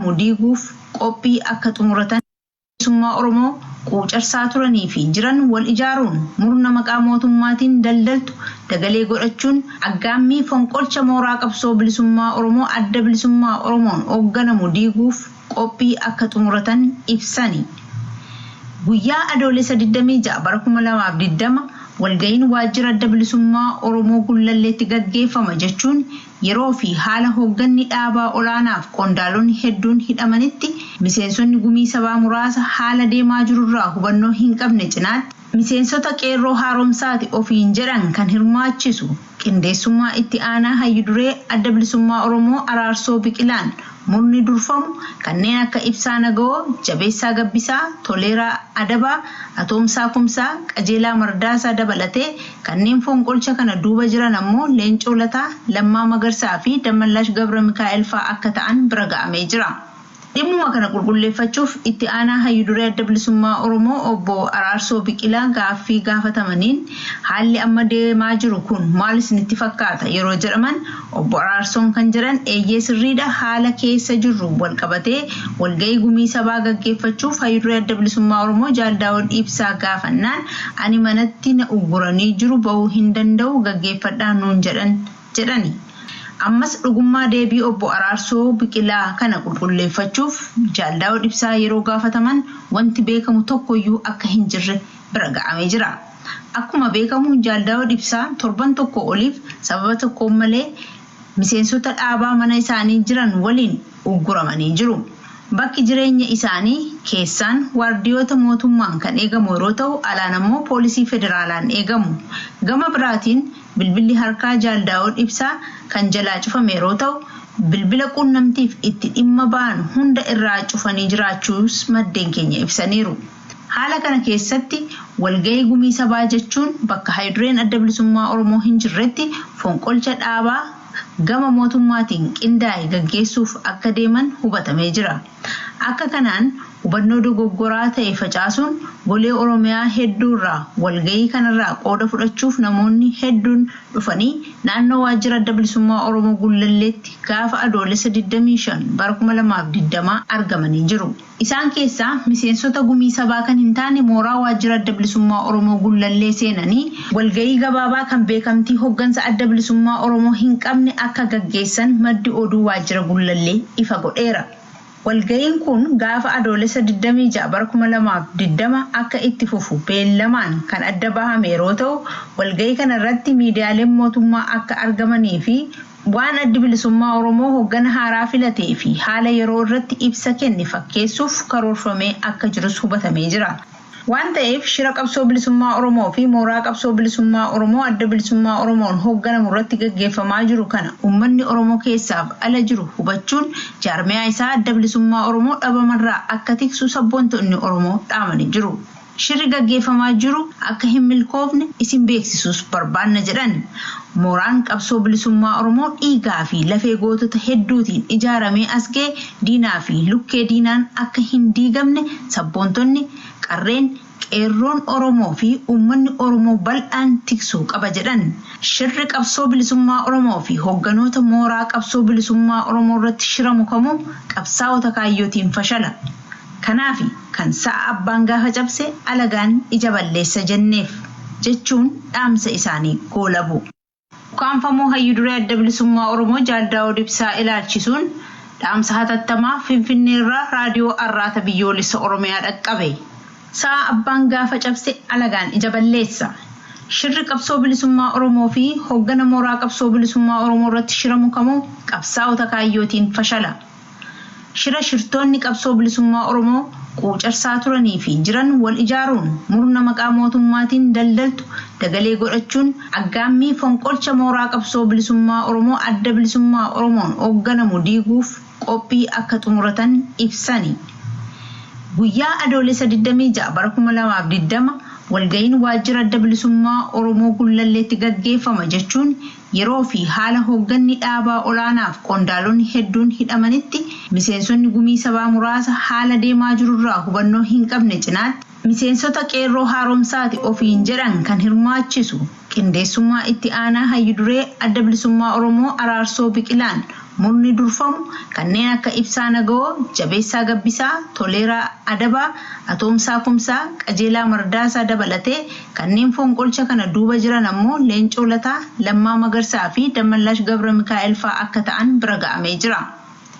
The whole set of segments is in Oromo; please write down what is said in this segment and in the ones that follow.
hoogganamu diiguuf qophii akka xumuratan bilisummaa Oromoo quucarsaa turanii fi jiran wal ijaaruun murna maqaa mootummaatiin daldaltu dagalee godhachuun aggaammii fonqolcha mooraa qabsoo bilisummaa Oromoo adda bilisummaa Oromoon hoogganamu diiguuf qophii akka xumuratan ibsani. Guyyaa Adoolessa 26 bara 2020 walga'iin waajjira adda bilisummaa Oromoo Gullalleetti gaggeeffama jechuun yeroo fi haala hoogganni dhaabaa olaanaaf qondaalonni hedduun hidhamanitti miseensonni gumii sabaa muraasa haala deemaa jirurraa hubannoo hin qabne cinaatti miseensota qeerroo haaromsaati ofiin jedhan kan hirmaachisu qindeessummaa itti aanaa hayyuduree adda bilisummaa Oromoo Araarsoo Biqilaan murni durfamu kanneen akka Ibsaa Nagoo, Jabeessaa Gabbisaa, Toleeraa Adabaa, Atoomsaa Kumsaa, Qajeelaa Mardaasaa dabalatee kanneen fonqolcha kana duuba jiran ammoo Leencoo Lataa, Lammaa Magarsaa fi Dammallaash Gabra Mikaa'el fa'aa akka ta'an bira ga'amee jira. Dhimmuma kana qulqulleeffachuuf itti aanaa hayyuduree adda bilisummaa Oromoo obbo Araarsoo Biqilaa gaaffii gaafatamaniin haalli amma deemaa jiru kun maal isinitti fakkaata yeroo jedhaman obbo Araarsoon kan jedhan eeyyee sirriidha haala keessa jirru wal qabatee walga'ii gumii sabaa gaggeeffachuuf hayyuduree adda bilisummaa Oromoo Jaaldaawwan Ibsaa gaafannaan ani manatti na ugguranii jiru bahuu hin danda'u gaggeeffadhaa nuun jedhani. Ammas dhugummaa deebii obbo Araarsoo Biqilaa kana qulqulleeffachuuf Jaaldaawwan Ibsaa yeroo gaafataman wanti beekamu tokkoyyuu akka hin jirre bira ga'amee jira. Akkuma beekamu Jaaldaawwan Ibsaa torban tokko oliif sababa tokko malee miseensota dhaabaa mana isaanii jiran waliin ugguramanii jiru. Bakki jireenya isaanii keessaan waardiyoota mootummaan kan eegamu yeroo ta'u alaan ammoo poolisii federaalaan eegamu. Gama biraatiin bilbilli harkaa Jaaldaawwan Ibsaa kan jalaa cufame yeroo ta'u bilbila quunnamtiif itti dhimma ba'an hunda irraa cufanii jiraachuus maddeen keenya ibsaniiru. Haala kana keessatti walga'ii gumii sabaa jechuun bakka hayyudureen adda bilisummaa Oromoo hin jirretti fonqolcha dhaabaa gama mootummaatiin qindaa'e gaggeessuuf akka deeman hubatamee jira. Akka kanaan hubannoo dogoggoraa ta'e facaasuun golee Oromiyaa hedduurraa walga'ii kanarraa qooda fudhachuuf namoonni hedduun dhufanii naannoo waajjira adda bilisummaa Oromoo Gullalleetti gaafa Adoolessa 25 bara 2020 argamanii jiru. Isaan keessaa miseensota gumii sabaa kan hin taane mooraa waajjira adda bilisummaa Oromoo Gullallee seenanii walga'ii gabaabaa kan beekamtii hooggansa adda bilisummaa Oromoo hin qabne akka gaggeessan maddi oduu waajjira Gullallee ifa godheera. Walga'iin kun gaafa Adoolessa 26 bara 2020 akka itti fufu beellamaan kan adda bahame yeroo ta'u walga'ii kana irratti miidiyaaleen mootummaa akka argamanii fi waan addi bilisummaa Oromoo hooggana haaraa filatee fi haala yeroo irratti ibsa kenne fakkeessuuf karoorfamee akka jirus hubatamee jira. Waan ta'eef shira qabsoo bilisummaa Oromoo fi mooraa qabsoo bilisummaa Oromoo adda bilisummaa Oromoon hoogganamu irratti gaggeeffamaa jiru kana uummanni Oromoo keessaaf ala jiru hubachuun jaarmiyaa isaa adda bilisummaa Oromoo dhabamarraa akka tiksu sabboontonni Oromoo dhaamanii jiru. Shirri gaggeeffamaa jiru akka hin milkoofne isin beeksisuus barbaanna jedhan. Mooraan qabsoo bilisummaa Oromoo dhiigaa fi lafee gootota hedduutiin ijaaramee as ga'e diinaa fi lukkee diinaan akka hin diigamne sabboontonni qarreen qeerroon Oromoo fi uummanni Oromoo bal'aan tiksuu qaba jedhan. Shirri qabsoo bilisummaa Oromoo fi hoogganoota mooraa qabsoo bilisummaa Oromoo irratti shiramu kamuu qabsaa'ota kaayyootiin fashala. Kanaaf kan sa'a abbaan gaafa cabse alagaan ija balleessa jenneef jechuun dhaamsa isaanii goolabu. Kaanfamoo hayyuduree adda bilisummaa Oromoo Jaaldaawwan Ibsaa ilaalchisuun dhaamsa hatattamaa Finfinneerraa raadiyoo Arraata biyyoolessa Oromiyaa dhaqqabe. Sa'a abbaan gaafa cabse alagaan ija balleessa. Shirri qabsoo bilisummaa Oromoo fi hooggana mooraa qabsoo bilisummaa Oromoo irratti shiramu kamuu qabsaa'ota kaayyootiin fashala. Shira shirtoonni qabsoo bilisummaa Oromoo quucarsaa turanii fi jiran wal ijaaruun murna maqaa mootummaatiin daldaltu dagalee godhachuun aggaammii fonqolcha mooraa qabsoo bilisummaa Oromoo adda bilisummaa Oromoon hoogganamu diiguuf qophii akka xumuratan ibsani. Guyyaa Adoolessa 26 bara 2020 walga'iin waajjira adda bilisummaa Oromoo Gullalleetti gaggeeffama jechuun yeroo fi haala hoogganni dhaabaa olaanaaf qondaalonni hedduun hidhamanitti miseensonni gumii sabaa muraasa haala deemaa jirurraa hubannoo hin qabne cinaatti miseensota qeerroo haaromsaati ofiin jedhan kan hirmaachisu qindeessummaa itti aanaa hayyuduree adda bilisummaa Oromoo Araarsoo Biqilaan murni durfamu kanneen akka Ibsaa Nagoo, Jabeessaa Gabbisaa, Toleeraa Adabaa, Atoomsaa Kumsaa, Qajeelaa Mardaasaa dabalatee kanneen fonqolcha kana duuba jiran ammoo Leencoo Lataa, Lammaa Magarsaa fi Dammallaash Gabra Mikaa'el fa'aa akka ta'an bira ga'amee jira.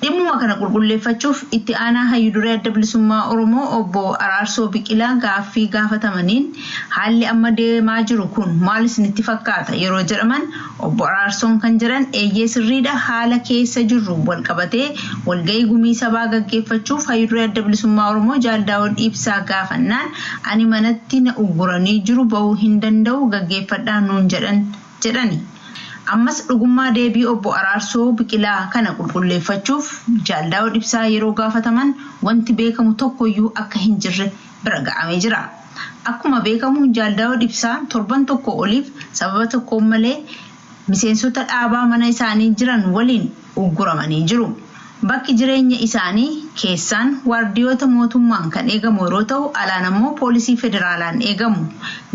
Dhimmuma kana qulqulleeffachuuf itti aanaa Hayyuu Duree Adda Bilisummaa Oromoo obbo Araarsoo Biqilaa gaaffii gaafatamaniin haalli amma deemaa jiru kun maal isinitti fakkaata yeroo jedhaman obbo Araarsoon kan jedhan eeyyee sirriidha haala keessa jirru wal qabatee walgahii gumii sabaa gaggeeffachuuf Hayyuu Duree Adda Bilisummaa Oromoo Jaal Daawud Ibsaa gaafannaan ani manatti na ugguranii jiru bahuu hin danda'u gaggeeffadhaa nuun jedhani. Ammas dhugummaa deebii obbo Araarsoo Biqilaa kana qulqulleeffachuuf Jaal Daawud Ibsaa yeroo gaafataman wanti beekamu tokkoyyuu akka hin jirre bira ga'amee jira. Akkuma beekamu Jaal Daawud Ibsaa torban tokko oliif sababa tokkoon malee miseensota dhaabaa mana isaanii jiran waliin ugguramanii jiru. Bakki jireenya isaanii keessaan waardiyoota mootummaan kan eegamu yeroo ta'u alaan ammoo poolisii federaalaan eegamu.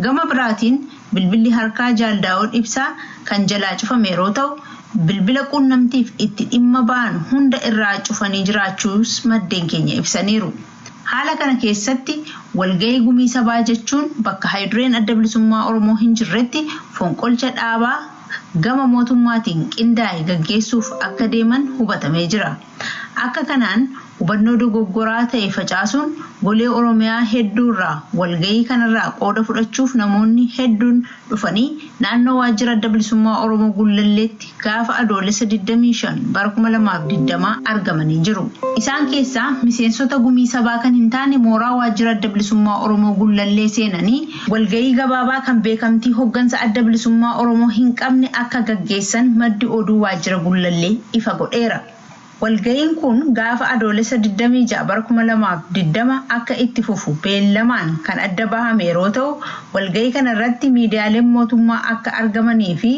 Gama biraatiin bilbilli harkaa Jaal Daawud Ibsaa kan jalaa cufame yeroo ta'u bilbila quunnamtiif itti dhimma ba'an hunda irraa cufanii jiraachuus maddeen keenya ibsaniiru. Haala kana keessatti walgahii gumii sabaa jechuun bakka Hayyuu Dureen Adda Bilisummaa Oromoo hin jirretti fonqolcha dhaabaa gama mootummaatiin qindaa'e gaggeessuuf akka deeman hubatamee jira. Akka kanaan hubannoo dogoggoraa ta'e facaasuun golee Oromiyaa hedduurraa walgahii kanarraa qooda fudhachuuf namoonni hedduun dhufanii naannoo waajjira Adda Bilisummaa Oromoo Gullalleetti gaafa adoolessa 25 bara 2020 argamanii jiru. Isaan keessaa miseensota gumii sabaa kan hin taane mooraa waajjira Adda Bilisummaa Oromoo Gullallee seenanii walgahii gabaabaa kan beekamtii hoggansa Adda Bilisummaa Oromoo hin qabne akka gaggeessan maddi oduu waajjira Gullallee ifa godheera. Walgahiin kun gaafa adoolessa 26 bara 2020 akka itti fufu beellamaan kan adda bahame yeroo ta'u walgahii kana irratti miidiyaaleen mootummaa akka argamanii fi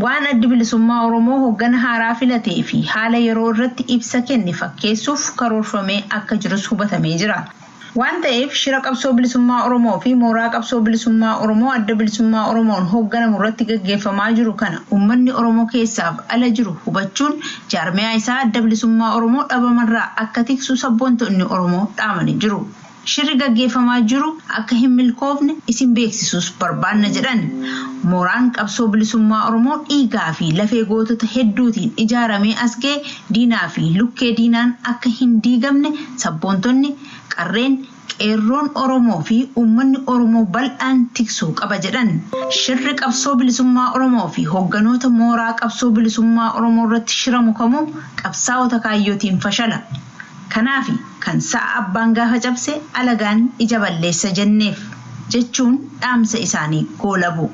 waan Adda Bilisummaa Oromoo hoggana haaraa filatee fi haala yeroo irratti ibsa kenne fakkeessuuf karoorfamee akka jirus hubatamee jira. Waan ta'eef shira qabsoo bilisummaa Oromoo fi mooraa qabsoo bilisummaa Oromoo Adda Bilisummaa Oromoon hoogganamu irratti gaggeeffamaa jiru kana uummanni Oromoo keessaaf ala jiru hubachuun jaarmiyaa isaa Adda Bilisummaa Oromoo dhabamarraa akka tiksu sabboontonni Oromoo dhaamanii jiru. Shirri gaggeeffamaa jiru akka hin milkoofne isin beeksisuus barbaanna jedhan. Mooraan qabsoo bilisummaa Oromoo dhiigaa fi lafee gootota hedduutiin ijaaramee as ga'e diinaa fi lukkee diinaan akka hin diigamne sabboontonni qarreen qeerroon Oromoo fi uummanni Oromoo bal'aan tiksuu qaba jedhan. Shirri qabsoo bilisummaa Oromoo fi hoogganoota mooraa qabsoo bilisummaa Oromoo irratti shiramu kamuu qabsaa'ota kaayyootiin fashala. Kanaafi kan sa'a abbaan gaafa cabse alagaan ija balleessa jenneef jechuun dhaamsa isaanii goolabu.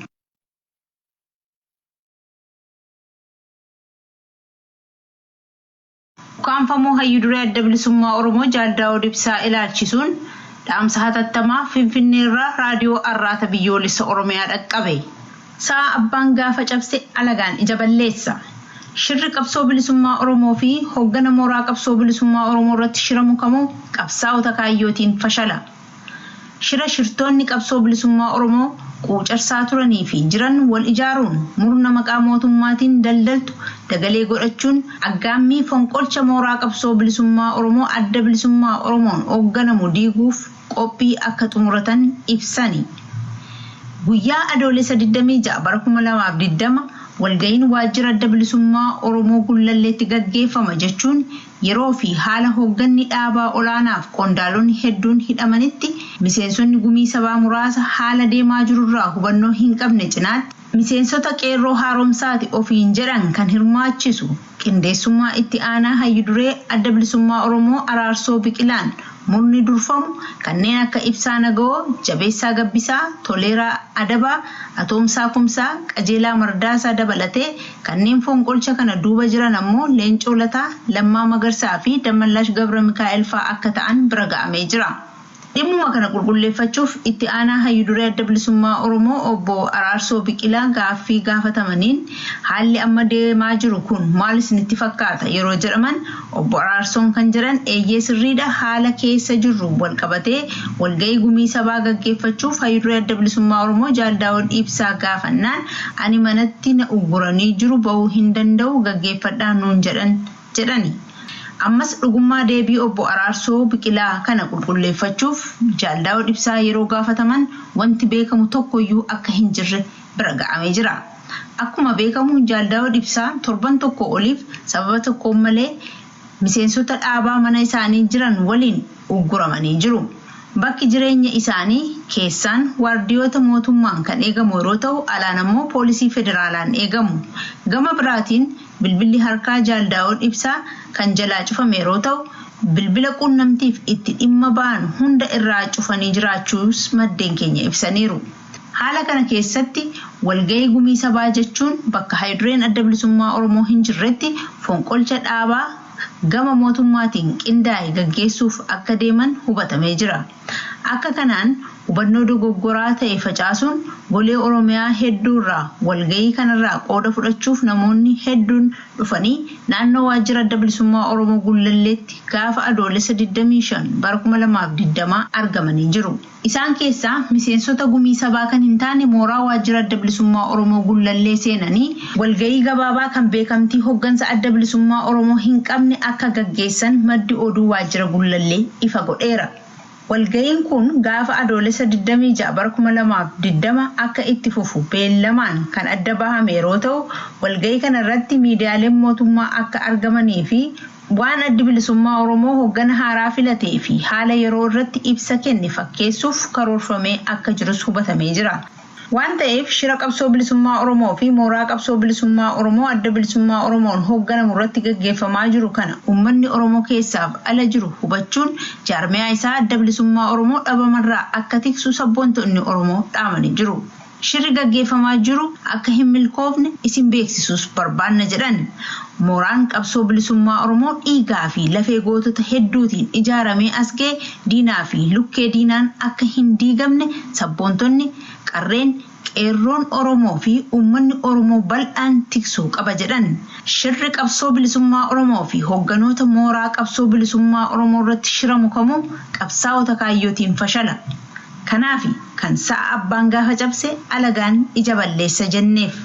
Kaanfamoo Hayyuu Duree Adda Bilisummaa Oromoo Jaal Daawud Ibsaa ilaalchisuun dhaamsa hatattamaa Finfinneerraa raadiyoo Arraata Biyyoolessa Oromiyaa dhaqqabe. Sa'a abbaan gaafa cabse alagaan ija balleessa. Shirri qabsoo bilisummaa Oromoo fi hooggana mooraa qabsoo bilisummaa Oromoo irratti shiramu kamuu qabsaa'ota kaayyootiin fashala. Shira shirtoonni qabsoo bilisummaa Oromoo quucarsaa turanii fi jiran wal ijaaruun murna maqaa mootummaatiin daldaltu dagalee godhachuun aggaammii fonqolcha mooraa qabsoo bilisummaa Oromoo Adda Bilisummaa Oromoon hoogganamu diiguuf qophii akka xumuratan ibsani. Guyyaa adoolessa 26 bara 2020 walgahiin waajjira Adda Bilisummaa Oromoo Gullalleetti gaggeeffama jechuun yeroo fi haala hoogganni dhaabaa olaanaaf qondaalonni hedduun hidhamanitti miseensonni gumii sabaa muraasa haala deemaa jirurraa hubannoo hin qabne cinaatti miseensota qeerroo haaromsaati ofiin jedhan kan hirmaachisu qindeessummaa itti aanaa Hayyuu Duree Adda Bilisummaa Oromoo Araarsoo Biqilaan murni durfamu kanneen akka Ibsaa Nagoo, Jabeessaa Gabbisaa, Toleeraa Adabaa, Atoomsaa Kumsaa, Qajeelaa Mardaasaa dabalatee kanneen fonqolcha kana duuba jiran ammoo Leencoo Lataa, Lammaa Magarsaa fi Dammallaash Gabra Mikaa'el fa'aa akka ta'an bira ga'amee jira. Dhimmuma kana qulqulleeffachuuf itti aanaa Hayyuu Duree Adda Bilisummaa Oromoo obbo Araarsoo Biqilaa gaaffii gaafatamaniin haalli amma deemaa jiru kun maal isinitti fakkaata yeroo jedhaman obbo Araarsoon kan jedhan eeyyee sirriidha haala keessa jirru wal qabatee walgahii gumii sabaa gaggeeffachuuf Hayyuu Duree Adda Bilisummaa Oromoo Jaal Daawud Ibsaa gaafannaan ani manatti na ugguranii jiru bahuu hin danda'u gaggeeffadhaa nuun jedhani. Ammas dhugummaa deebii obbo Araarsoo Biqilaa kana qulqulleeffachuuf Jaal Daawud Ibsaa yeroo gaafataman wanti beekamu tokkoyyuu akka hin jirre bira ga'amee jira. Akkuma beekamu Jaal Daawud Ibsaa torban tokko oliif sababa tokko malee miseensota dhaabaa mana isaanii jiran waliin ugguramanii jiru. Bakki jireenya isaanii keessaan waardiyoota mootummaan kan eegamu yeroo ta'u alaan immoo poolisii federaalaan eegamu. Gama biraatiin bilbilli harkaa Jaal Daawud Ibsaa kan jalaa cufame yeroo ta'u bilbila quunnamtiif itti dhimma ba'an hunda irraa cufanii jiraachuus maddeen keenya ibsaniiru. Haala kana keessatti walgahii gumii sabaa jechuun bakka haydureen adda bilisummaa Oromoo hin jirretti fonqolcha dhaabaa gama mootummaatiin qindaa'e gaggeessuuf akka deeman hubatamee jira. Akka kanaan hubannoo dogoggoraa ta'e facaasuun golee Oromiyaa hedduurraa walgahii kanarraa qooda fudhachuuf namoonni hedduun dhufanii naannoo waajjira adda bilisummaa Oromoo Gullalleetti gaafa adoolessa 25 bara 2020 argamanii jiru. Isaan keessaa miseensota gumii sabaa kan hin taane mooraa waajjira adda bilisummaa Oromoo Gullallee seenanii walgahii gabaabaa kan beekamtii hoggansa adda bilisummaa Oromoo hin qabne akka gaggeessan maddi oduu waajjira Gullallee ifa godheera. Walgahiin kun gaafa adoolessa 26 bara 2020 akka itti fufu beellamaan kan adda bahame yeroo ta'u walgahii kana irratti miidiyaaleen mootummaa akka argamanii fi waan addi bilisummaa Oromoo hoggana haaraa filatee fi haala yeroo irratti ibsa kenne fakkeessuuf karoorfamee akka jirus hubatamee jira. Waan ta'eef shira qabsoo bilisummaa Oromoo fi mooraa qabsoo bilisummaa Oromoo adda bilisummaa Oromoon hoogganamu irratti gaggeeffamaa jiru kana uummanni Oromoo keessaaf ala jiru hubachuun jaarmiyaa isaa adda bilisummaa Oromoo dhabamarraa akka tiksu sabboontonni Oromoo dhaamanii jiru. Shirri gaggeeffamaa jiru akka hin milkoofne isin beeksisuus barbaanna jedhan. Mooraan qabsoo bilisummaa Oromoo dhiigaa fi lafee gootota hedduutiin ijaaramee as ga'e diinaa fi lukkee diinaan akka hin diigamne sabboontonni qarreen qeerroon Oromoo fi uummanni Oromoo bal'aan tiksuu qaba jedhan. Shirri qabsoo bilisummaa Oromoo fi hoogganoota mooraa qabsoo bilisummaa Oromoo irratti shiramu kamuu qabsaa'ota kaayyootiin fashala. Kanaaf kan sa'a abbaan gaafa cabse alagaan ija balleessa jenneef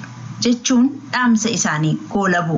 jechuun dhaamsa isaanii goolabu.